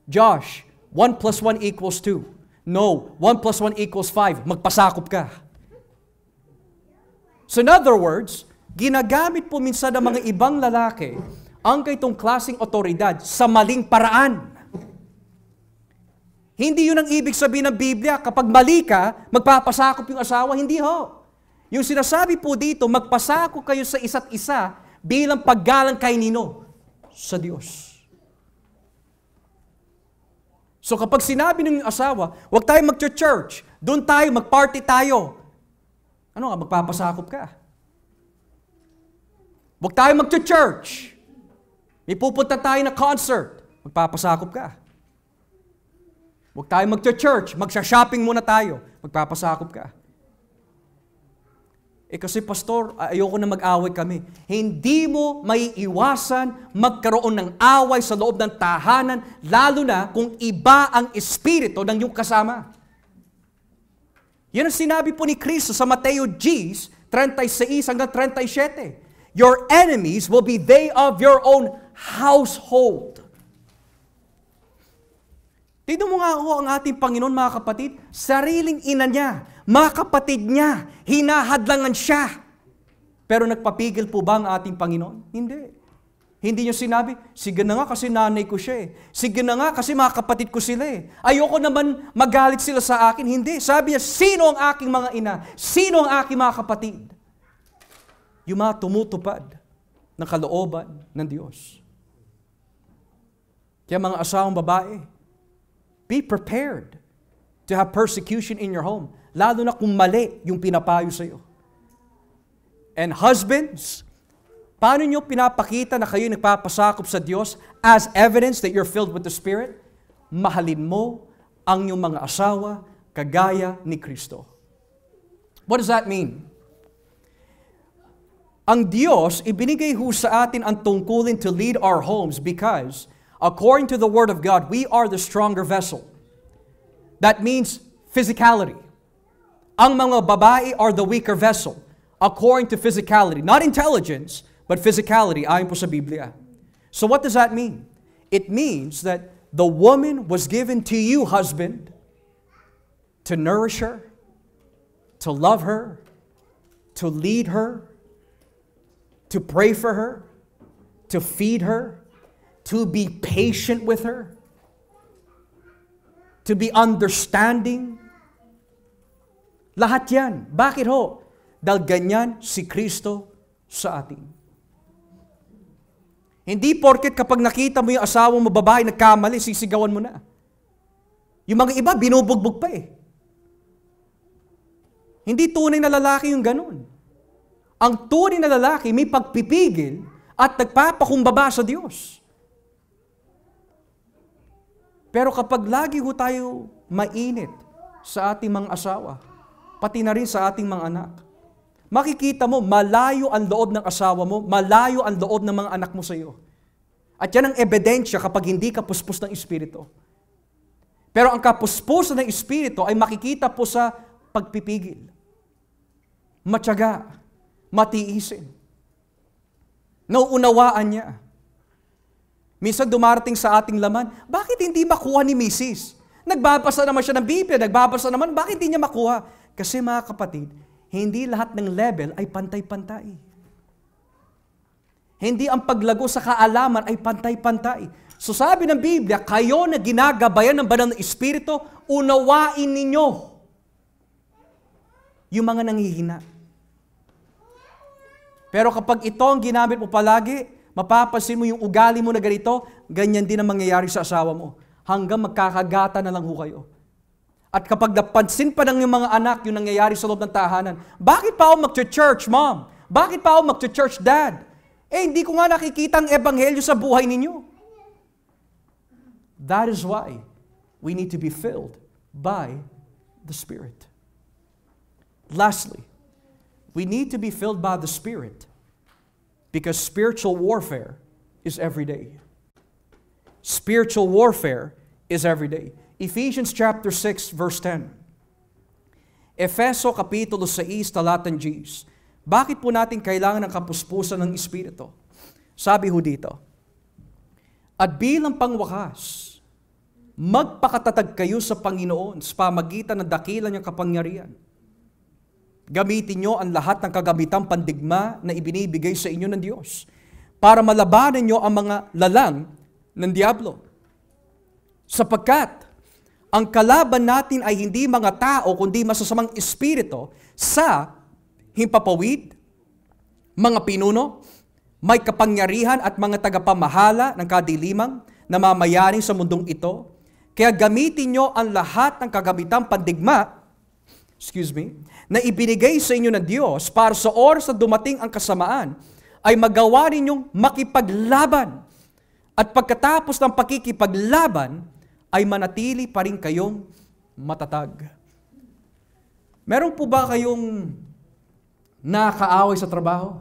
Josh, 1 plus 1 equals 2. No, 1 plus 1 equals 5. Magpasakop ka. So in other words, ginagamit po minsan ng mga ibang lalaki ang kaitong klaseng otoridad sa maling paraan. Hindi yun ang ibig sabihin ng Biblia. Kapag mali ka, magpapasakop yung asawa. Hindi ho. Yung sinasabi po dito, magpasakop kayo sa isa't isa bilang paggalang kay nino? Sa Diyos. So kapag sinabi ng asawa, huwag tayo mag-church, doon tayo, mag-party tayo. Ano nga, magpapasakop ka? Huwag tayo mag-church. May pupunta tayo na concert. Magpapasakop ka. Huwag tayo mag-church. Magsha-shopping muna tayo. Magpapasakop ka. Kasi pastor, ayoko na mag-away kami. Hindi mo maiiwasan magkaroon ng away sa loob ng tahanan, lalo na kung iba ang espiritu ng iyong kasama. Yan ang sinabi po ni Kristo sa Mateo 10:36 hanggang 37. Your enemies will be they of your own household. Tignan mo nga ako ang ating Panginoon, mga kapatid, sariling ina niya, mga kapatid niya, hinahadlangan siya. Pero nagpapigil po ba ang ating Panginoon? Hindi. Hindi niyo sinabi, sige na nga kasi nanay ko siya eh. Sige na nga kasi mga kapatid ko sila eh. Ayoko naman magalit sila sa akin. Hindi. Sabi niya, sino ang aking mga ina? Sino ang aking mga kapatid? Yung mga tumutupad ng kalooban ng Diyos. Kaya mga asawang babae, be prepared to have persecution in your home. Lalo na kung mali yung pinapayo sa iyo. And husbands, paano nyo pinapakita na kayo nagpapasakop sa Diyos as evidence that you're filled with the Spirit? Mahalin mo ang iyong mga asawa kagaya ni Kristo. What does that mean? Ang Diyos, ibinigay ho sa atin ang tungkulin to lead our homes because According to the Word of God, we are the stronger vessel. That means physicality. Ang mga babae are the weaker vessel, according to physicality. Not intelligence, but physicality, ayon po sa Biblia. So what does that mean? It means that the woman was given to you, husband, to nourish her, to love her, to lead her, to pray for her, to feed her, to be patient with her, to be understanding. Lahat yan. Bakit ho? Dahil ganyan si Kristo sa atin. Hindi porket kapag nakita mo yung asawa mo babae nagkamali, sisigawan mo na. Yung mga iba, binubugbog pa eh. Hindi tunay na lalaki yung ganun. Ang tunay na lalaki may pagpipigil at nagpapakumbaba sa Diyos. Pero kapag lagi ho tayo mainit sa ating mga asawa, pati na rin sa ating mga anak, makikita mo, malayo ang loob ng asawa mo, malayo ang loob ng mga anak mo sa iyo. At yan ang ebidensya kapag hindi ka puspos ng Espiritu. Pero ang kapuspusan ng Espiritu ay makikita po sa pagpipigil. Matyaga, matiisin. Nauunawaan niya. Minsan dumarating sa ating laman, bakit hindi makuha ni Mrs.? Nagbabasa naman siya ng Biblia, nagbabasa naman, bakit hindi niya makuha? Kasi mga kapatid, hindi lahat ng level ay pantay-pantay. Hindi ang paglago sa kaalaman ay pantay-pantay. So sabi ng Biblia, kayo na ginagabayan ng banal na Espiritu, unawain ninyo yung mga nanghihina. Pero kapag ito ang ginamit mo palagi, mapapansin mo yung ugali mo na ganito, ganyan din ang mangyayari sa asawa mo. Hanggang magkakagata na lang ho kayo. At kapag napansin pa ng yung mga anak yung nangyayari sa loob ng tahanan, bakit pa ako mag-church, mom? Bakit pa ako mag-church, dad? Hindi ko nga nakikita ang ebanghelyo sa buhay ninyo. That is why we need to be filled by the Spirit. Lastly, we need to be filled by the Spirit because spiritual warfare is every day. Spiritual warfare is every day. Ephesians chapter 6, verse 10. Efeso kapitulo 6, talatang Gs. Bakit po natin kailangan ng kapuspusan ng Espiritu? Sabi ho dito, at bilang pangwakas, magpakatatag kayo sa Panginoon sa pamagitan ng dakilan niyang kapangyarihan. Gamitin nyo ang lahat ng kagamitang pandigma na ibinibigay sa inyo ng Diyos para malabanan nyo ang mga lalang ng Diablo. Sapagkat ang kalaban natin ay hindi mga tao, kundi masasamang espiritu sa himpapawid, mga pinuno, may kapangyarihan at mga tagapamahala ng kadilimang na mamayaring sa mundong ito. Kaya gamitin nyo ang lahat ng kagamitang pandigma na ibinigay sa inyo ng Diyos para sa oras na dumating ang kasamaan, ay magawa ninyong makipaglaban. At pagkatapos ng pakikipaglaban, ay manatili pa rin kayong matatag. Meron po ba kayong nakakaaway sa trabaho?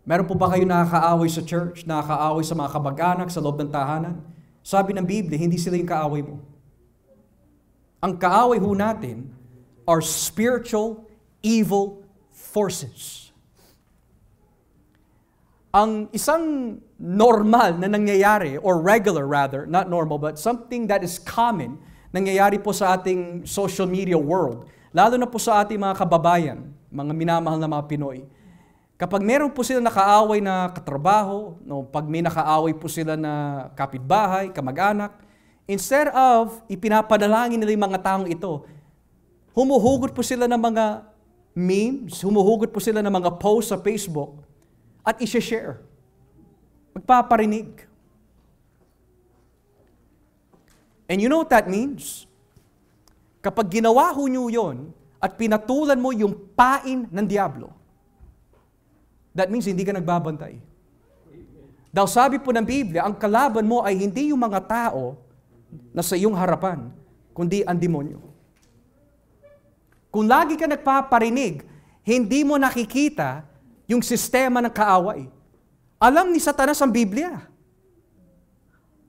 Meron po ba kayong nakakaaway sa church, nakakaaway sa mga kamag-anak, sa loob ng tahanan? Sabi ng Biblia, hindi sila yung kaaway mo. Ang kaaway ho natin are spiritual evil forces. Ang isang normal na nangyayari, or regular rather, not normal, but something that is common, nangyayari po sa ating social media world, lalo na po sa ating mga kababayan, mga minamahal na mga Pinoy. Kapag meron po sila nakaaway na katrabaho, pag may nakaaway po sila na kapitbahay, kamag-anak, instead of ipinapadalangin nila yung mga taong ito, humuhugot po sila ng mga memes, humuhugot po sila ng mga posts sa Facebook at i-share. Magpaparinig. And you know what that means? Kapag ginawa ho nyo yun at pinatulan mo yung pain ng Diablo, that means hindi ka nagbabantay. Dahil sabi po ng Biblia, ang kalaban mo ay hindi yung mga tao na sa iyong harapan, kundi ang demonyo. Kung lagi ka nagpaparinig, hindi mo nakikita yung sistema ng kaaway. Alam ni Satanas ang Biblia.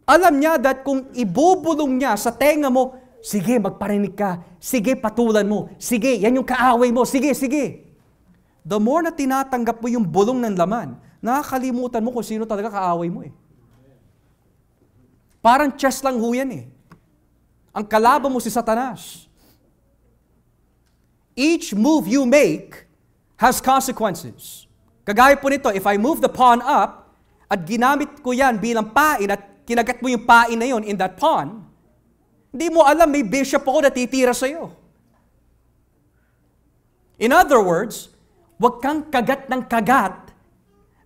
Alam niya that kung ibubulong niya sa tenga mo, sige, magparinig ka. Sige, patulan mo. Sige, yan yung kaaway mo. Sige, sige. The more na tinatanggap mo yung bulong ng laman, nakakalimutan mo kung sino talaga kaaway mo eh. Parang chess lang ho yan eh. Ang kalaban mo si Satanas. Each move you make has consequences. Kagaya po nito, if I move the pawn up, at ginamit ko yan bilang pain, at kinagat mo yung pain na yun in that pawn, hindi mo alam may bishop ako na titira sa'yo. In other words, huwag kang kagat ng kagat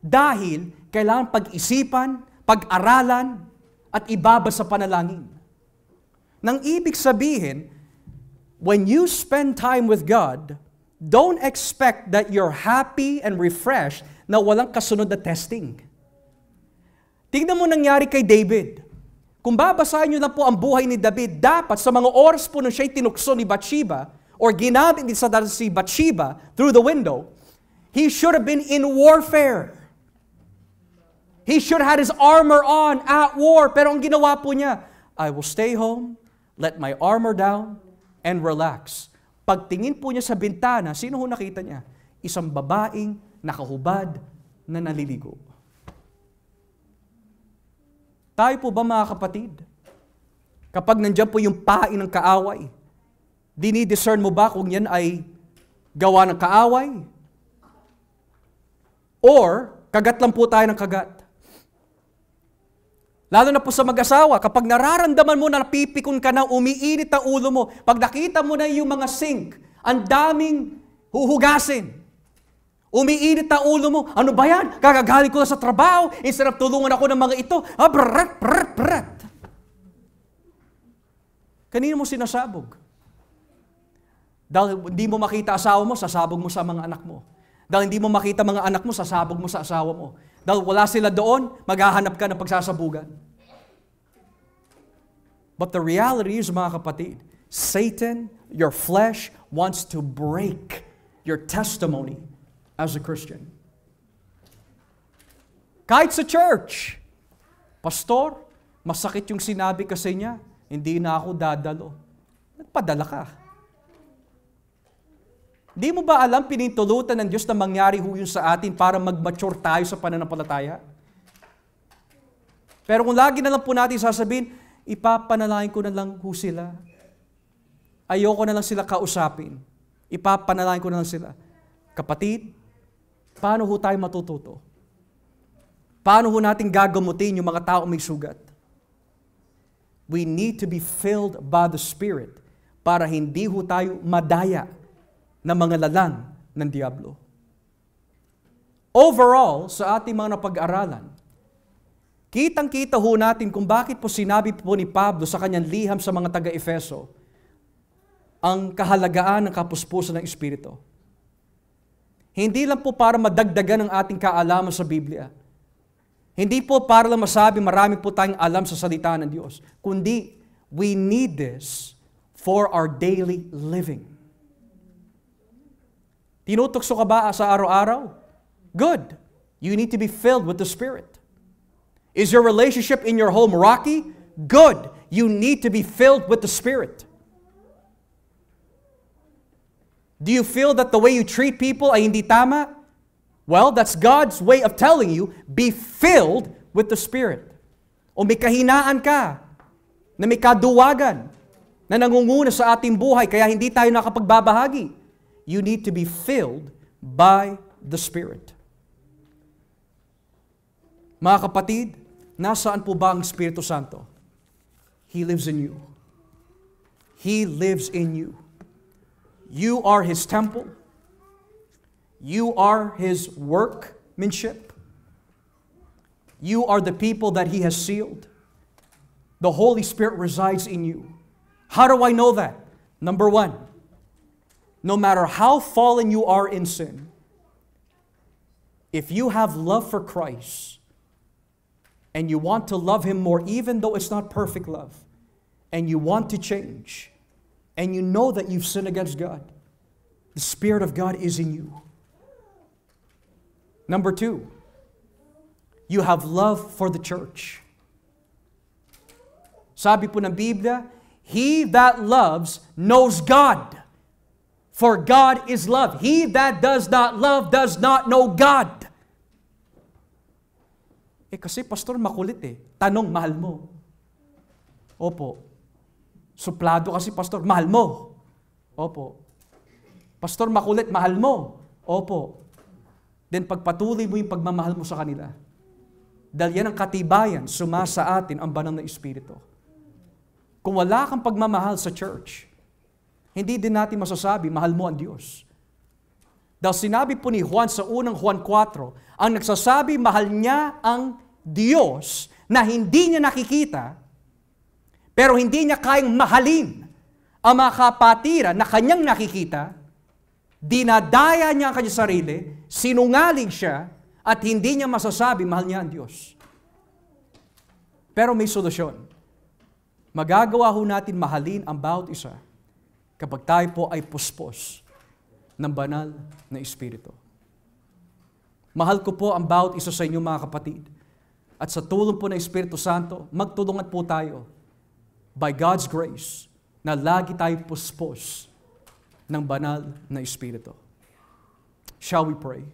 dahil kailangan pag-isipan, pag-aralan, at ibabad sa panalangin. Nang ibig sabihin, when you spend time with God, don't expect that you're happy and refreshed na walang kasunod na testing. Tingnan mo nangyari kay David. Kung babasahin nyo lang po ang buhay ni David, dapat sa mga oras po nung siya'y tinukso ni Bathsheba, or ginamit ni si Bathsheba through the window, he should have been in warfare. He should have had his armor on at war. Pero ang ginawa po niya, I will stay home, let my armor down, and relax. Pagtingin po niya sa bintana, sino ho nakita niya? Isang babaeng nakahubad na naliligo. Tayo po ba mga kapatid? Kapag nandiyan po yung pain ng kaaway, dinidiscern mo ba kung yan ay gawa ng kaaway? Or, kagat lang po tayo ng kagat? Lalo na po sa mag-asawa, kapag nararamdaman mo na napipikon ka na, umiinit ang ulo mo, pag nakita mo na yung mga sink, ang daming huhugasin, umiinit ang ulo mo, ano ba yan? Kagagaling ko na sa trabaho, instead of tulungan ako ng mga ito, brat. Kanino mo sinasabog? Dahil hindi mo makita asawa mo, sasabog mo sa mga anak mo. Dahil hindi mo makita mga anak mo, sasabog mo sa asawa mo. Dahil wala sila doon, maghahanap ka ng pagsasabugan. But the reality is, mga kapatid, Satan, your flesh, wants to break your testimony as a Christian. Kahit sa church, Pastor, masakit yung sinabi kasi niya, hindi na ako dadalo. Nagpadala ka. Di mo ba alam, pinintulutan ng Diyos na mangyari ho yun sa atin para mag-mature tayo sa pananampalataya? Pero kung lagi na lang po natin sasabihin, ipapanalangin ko na lang ho sila. Ayoko na lang sila kausapin. Ipapanalangin ko na lang sila. Kapatid, paano ho tayo matututo? Paano ho natin gagamutin yung mga tao may sugat? We need to be filled by the Spirit para hindi ho tayo madaya na mga lalang ng Diablo. Overall, sa ating mga napag-aralan, kitang-kita ho natin kung bakit po sinabi po ni Pablo sa kanyang liham sa mga taga-Efeso ang kahalagaan ng kapuspusan ng Espiritu. Hindi lang po para madagdagan ang ating kaalaman sa Biblia. Hindi po para lang masabi marami po tayong alam sa salita ng Diyos. Kundi, we need this for our daily living. Tinutokso ka ba sa araw-araw? Good. You need to be filled with the Spirit. Is your relationship in your home rocky? Good. You need to be filled with the Spirit. Do you feel that the way you treat people ay hindi tama? Well, that's God's way of telling you, be filled with the Spirit. O may kahinaan ka, na may kaduwagan, na nangunguna sa ating buhay, kaya hindi tayo nakapagbabahagi. You need to be filled by the Spirit. Mga kapatid, nasaan po ba ang Espiritu Santo? He lives in you. He lives in you. You are His temple. You are His workmanship. You are the people that He has sealed. The Holy Spirit resides in you. How do I know that? Number one, no matter how fallen you are in sin, if you have love for Christ, and you want to love Him more, even though it's not perfect love, and you want to change, and you know that you've sinned against God, the Spirit of God is in you. Number two, you have love for the church. Sabi po ng Biblia, he that loves knows God. For God is love. He that does not love does not know God. Kasi pastor, makulit Tanong, mahal mo? Opo. Suplado kasi pastor, mahal mo? Opo. Pastor, makulit, mahal mo? Opo. Then pagpatuloy mo yung pagmamahal mo sa kanila. Dahil yan ang katibayan, sumasa atin ang banal na Espiritu. Kung wala kang pagmamahal sa church, hindi din natin masasabi, mahal mo ang Diyos. Dahil sinabi po ni Juan sa unang Juan 4, ang nagsasabi mahal niya ang Diyos na hindi niya nakikita, pero hindi niya kayang mahalin ang mga kapatiran na kanyang nakikita, dinadaya niya ang kanyang sarili, sinungaling siya, at hindi niya masasabi mahal niya ang Diyos. Pero may solusyon. Magagawa ho natin mahalin ang bawat isa kapag tayo po ay puspos ng banal na Espiritu. Mahal ko po ang bawat isa sa inyo mga kapatid. At sa tulong po ng Espiritu Santo, magtulungan po tayo by God's grace na lagi tayo puspos ng banal na Espiritu. Shall we pray?